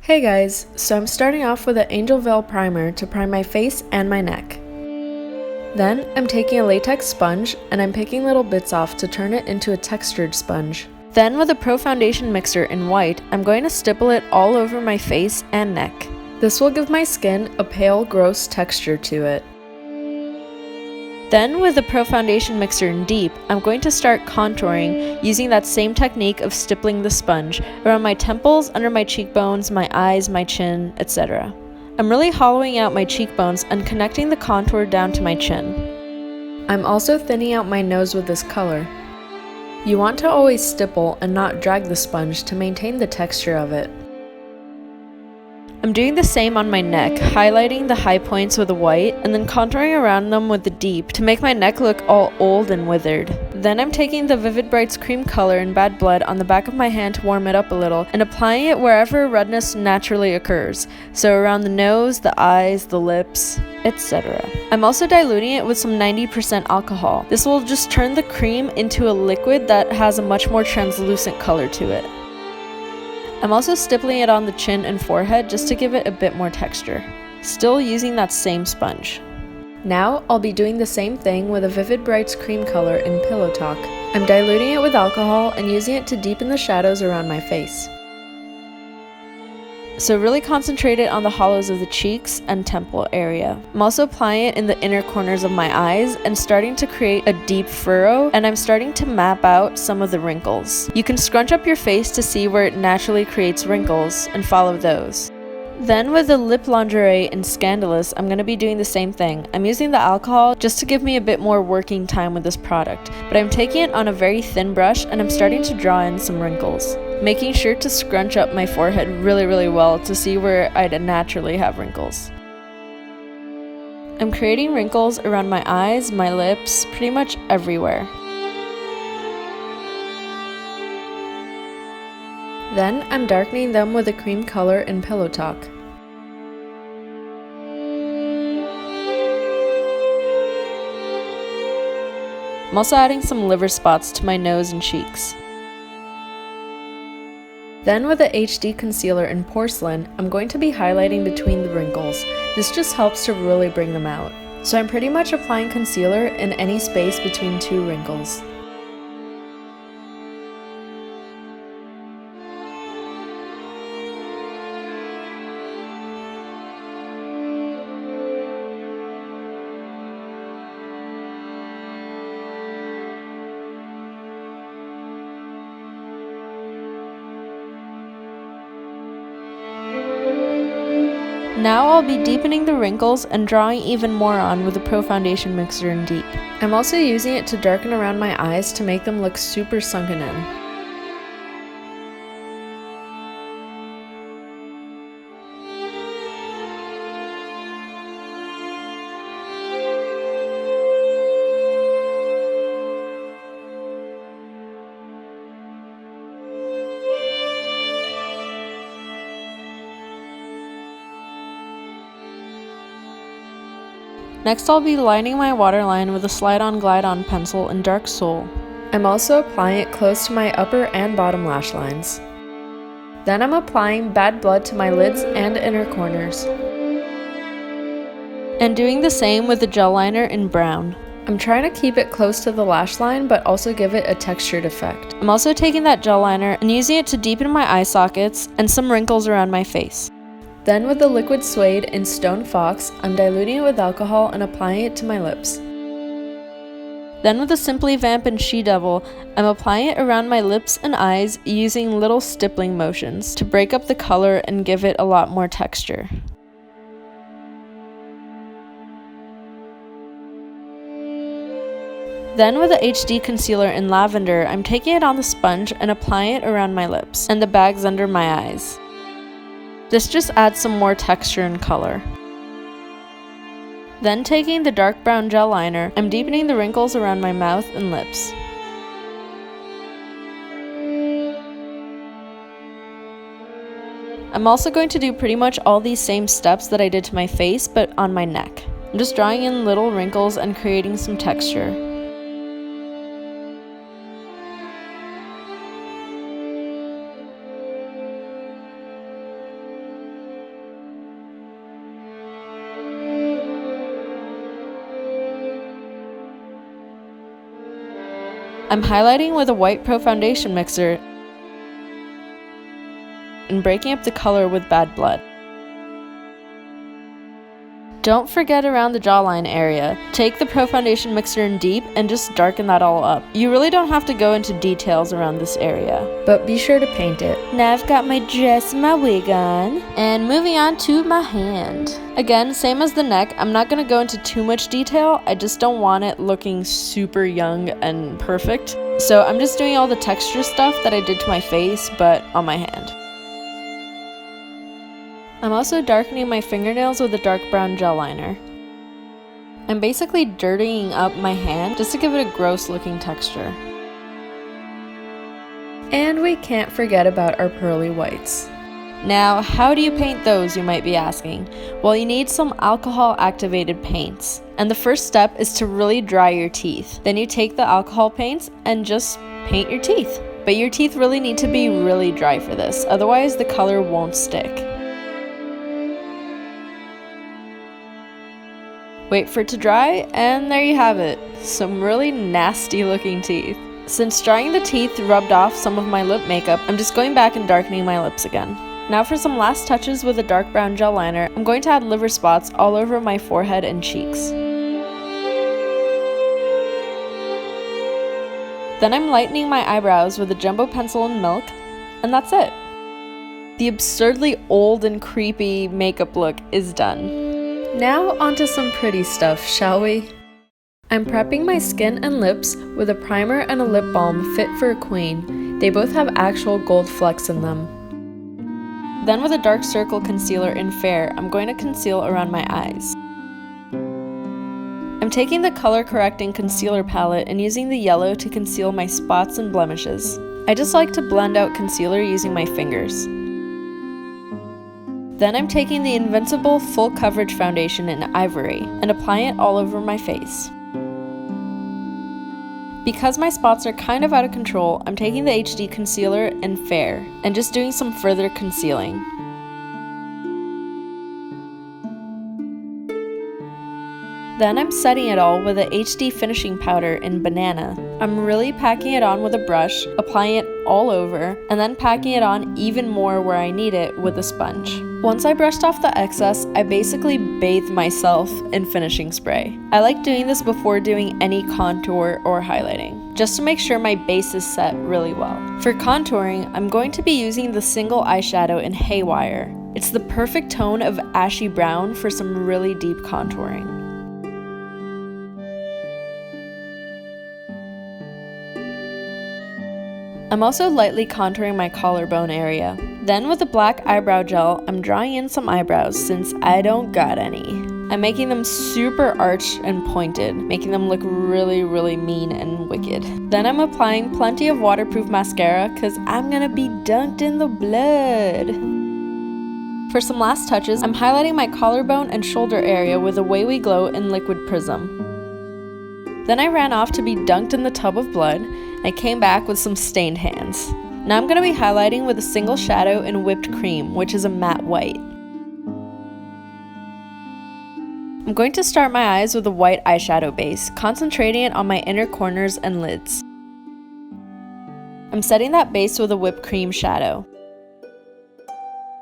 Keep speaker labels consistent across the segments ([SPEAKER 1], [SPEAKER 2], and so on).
[SPEAKER 1] Hey guys, so I'm starting off with an Angel Veil primer to prime my face and my neck. Then I'm taking a latex sponge and I'm picking little bits off to turn it into a textured sponge. Then with a Pro Foundation mixer in white, I'm going to stipple it all over my face and neck. This will give my skin a pale, gross texture to it. Then with the Pro Foundation mixer in deep, I'm going to start contouring using that same technique of stippling the sponge around my temples, under my cheekbones, my eyes, my chin, etc. I'm really hollowing out my cheekbones and connecting the contour down to my chin. I'm also thinning out my nose with this color. You want to always stipple and not drag the sponge to maintain the texture of it. I'm doing the same on my neck, highlighting the high points with the white and then contouring around them with the deep to make my neck look all old and withered. Then I'm taking the Vivid Brights cream color in Bad Blood on the back of my hand to warm it up a little and applying it wherever redness naturally occurs, so around the nose, the eyes, the lips, etc. I'm also diluting it with some 90% alcohol. This will just turn the cream into a liquid that has a much more translucent color to it. I'm also stippling it on the chin and forehead just to give it a bit more texture, still using that same sponge. Now I'll be doing the same thing with a Vivid Brights cream color in Pillow Talk. I'm diluting it with alcohol and using it to deepen the shadows around my face. So really concentrate it on the hollows of the cheeks and temple area. I'm also applying it in the inner corners of my eyes and starting to create a deep furrow, and I'm starting to map out some of the wrinkles. You can scrunch up your face to see where it naturally creates wrinkles and follow those. Then with the Lip Lingerie in Scandalous, I'm going to be doing the same thing. I'm using the alcohol just to give me a bit more working time with this product, but I'm taking it on a very thin brush and I'm starting to draw in some wrinkles, making sure to scrunch up my forehead really well to see where I'd naturally have wrinkles. I'm creating wrinkles around my eyes, my lips, pretty much everywhere. Then I'm darkening them with a cream color in Pillow Talk. I'm also adding some liver spots to my nose and cheeks. Then with the HD concealer in Porcelain, I'm going to be highlighting between the wrinkles. This just helps to really bring them out. So I'm pretty much applying concealer in any space between two wrinkles. Now I'll be deepening the wrinkles and drawing even more on with the Pro Foundation mixer in Deep. I'm also using it to darken around my eyes to make them look super sunken in. Next I'll be lining my waterline with a slide-on glide-on pencil in Dark Soul. I'm also applying it close to my upper and bottom lash lines. Then I'm applying Bad Blood to my lids and inner corners. And doing the same with the gel liner in Brown. I'm trying to keep it close to the lash line but also give it a textured effect. I'm also taking that gel liner and using it to deepen my eye sockets and some wrinkles around my face. Then with the Liquid Suede in Stone Fox, I'm diluting it with alcohol and applying it to my lips. Then with the Simply Vamp in She Devil, I'm applying it around my lips and eyes using little stippling motions to break up the color and give it a lot more texture. Then with the HD concealer in Lavender, I'm taking it on the sponge and applying it around my lips and the bags under my eyes. This just adds some more texture and color. Then taking the dark brown gel liner, I'm deepening the wrinkles around my mouth and lips. I'm also going to do pretty much all these same steps that I did to my face, but on my neck. I'm just drawing in little wrinkles and creating some texture. I'm highlighting with a white pro foundation mixer and breaking up the color with Bad Blood. Don't forget around the jawline area. Take the pro foundation mixer in deep and just darken that all up. You really don't have to go into details around this area, but be sure to paint it. Now I've got my dress and my wig on, and moving on to my hand. Again, same as the neck, I'm not gonna go into too much detail. I just don't want it looking super young and perfect. So I'm just doing all the texture stuff that I did to my face, but on my hand. I'm also darkening my fingernails with a dark brown gel liner. I'm basically dirtying up my hand just to give it a gross looking texture. And we can't forget about our pearly whites. Now, how do you paint those, you might be asking? Well, you need some alcohol activated paints. And the first step is to really dry your teeth. Then you take the alcohol paints and just paint your teeth. But your teeth really need to be really dry for this, otherwise the color won't stick. Wait for it to dry, and there you have it. Some really nasty looking teeth. Since drying the teeth rubbed off some of my lip makeup, I'm just going back and darkening my lips again. Now for some last touches with a dark brown gel liner, I'm going to add liver spots all over my forehead and cheeks. Then I'm lightening my eyebrows with a jumbo pencil and milk, and that's it. The absurdly old and creepy makeup look is done. Now onto some pretty stuff, shall we? I'm prepping my skin and lips with a primer and a lip balm fit for a queen. They both have actual gold flecks in them. Then with a dark circle concealer in Fair, I'm going to conceal around my eyes. I'm taking the color correcting concealer palette and using the yellow to conceal my spots and blemishes. I just like to blend out concealer using my fingers. Then I'm taking the Invincible Full Coverage Foundation in Ivory and applying it all over my face. Because my spots are kind of out of control, I'm taking the HD concealer in Fair and just doing some further concealing. Then I'm setting it all with a HD finishing powder in Banana. I'm really packing it on with a brush, applying it all over, and then packing it on even more where I need it with a sponge. Once I brushed off the excess, I basically bathed myself in finishing spray. I like doing this before doing any contour or highlighting, just to make sure my base is set really well. For contouring, I'm going to be using the single eyeshadow in Haywire. It's the perfect tone of ashy brown for some really deep contouring. I'm also lightly contouring my collarbone area. Then with a black eyebrow gel, I'm drawing in some eyebrows since I don't got any. I'm making them super arched and pointed, making them look really, really mean and wicked. Then I'm applying plenty of waterproof mascara because I'm gonna be dunked in the blood. For some last touches, I'm highlighting my collarbone and shoulder area with a Way We Glow in Liquid Prism. Then I ran off to be dunked in the tub of blood, and I came back with some stained hands. Now I'm going to be highlighting with a single shadow in Whipped Cream, which is a matte white. I'm going to start my eyes with a white eyeshadow base, concentrating it on my inner corners and lids. I'm setting that base with a whipped cream shadow.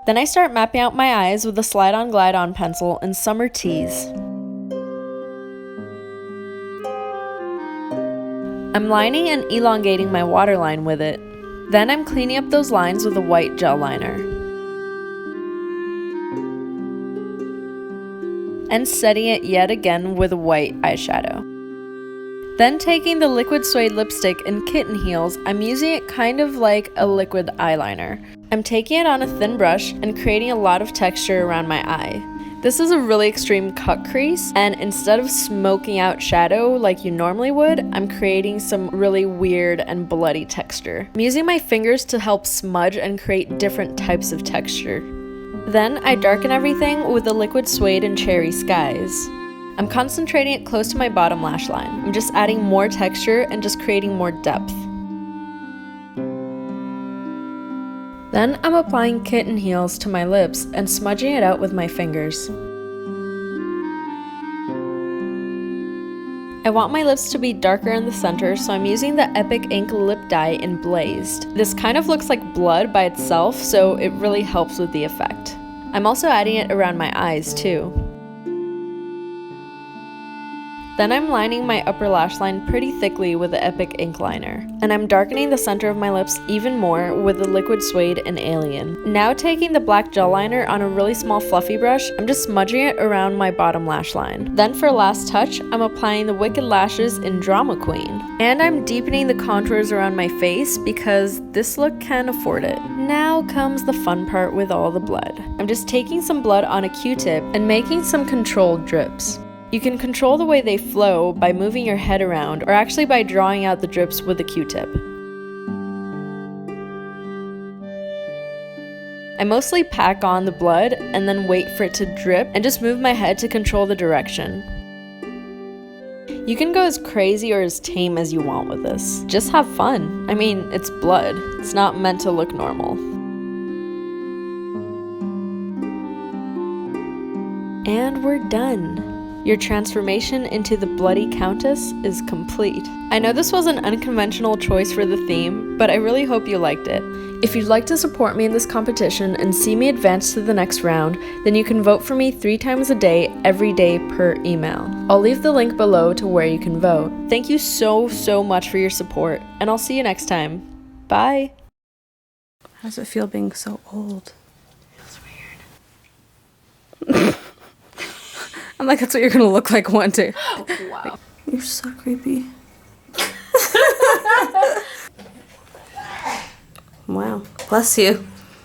[SPEAKER 1] Then I start mapping out my eyes with a slide-on glide-on pencil in Summer Tease. I'm lining and elongating my waterline with it. Then I'm cleaning up those lines with a white gel liner. And setting it yet again with a white eyeshadow. Then taking the liquid suede lipstick in Kitten Heels, I'm using it kind of like a liquid eyeliner. I'm taking it on a thin brush and creating a lot of texture around my eye. This is a really extreme cut crease, and instead of smoking out shadow like you normally would, I'm creating some really weird and bloody texture. I'm using my fingers to help smudge and create different types of texture. Then I darken everything with the liquid suede in Cherry Skies. I'm concentrating it close to my bottom lash line. I'm just adding more texture and just creating more depth. Then I'm applying Kitten Heels to my lips and smudging it out with my fingers. I want my lips to be darker in the center, so I'm using the Epic Ink Lip Dye in Blazed. This kind of looks like blood by itself, so it really helps with the effect. I'm also adding it around my eyes too. Then I'm lining my upper lash line pretty thickly with the Epic Ink Liner. And I'm darkening the center of my lips even more with the Liquid Suede and Alien. Now taking the black gel liner on a really small fluffy brush, I'm just smudging it around my bottom lash line. Then for last touch, I'm applying the Wicked Lashes in Drama Queen. And I'm deepening the contours around my face because this look can afford it. Now comes the fun part with all the blood. I'm just taking some blood on a Q-tip and making some controlled drips. You can control the way they flow by moving your head around or actually by drawing out the drips with a Q-tip. I mostly pack on the blood and then wait for it to drip and just move my head to control the direction. You can go as crazy or as tame as you want with this. Just have fun. I mean, it's blood. It's not meant to look normal. And we're done. Your transformation into the Bloody Countess is complete. I know this was an unconventional choice for the theme, but I really hope you liked it. If you'd like to support me in this competition and see me advance to the next round, then you can vote for me 3 times a day, every day per email. I'll leave the link below to where you can vote. Thank you so much for your support, and I'll see you next time. Bye!
[SPEAKER 2] How does it feel being so old?
[SPEAKER 1] Feels weird.
[SPEAKER 2] I'm like, that's what you're gonna look like one day.
[SPEAKER 1] Wow.
[SPEAKER 2] You're so creepy. Wow. Bless you.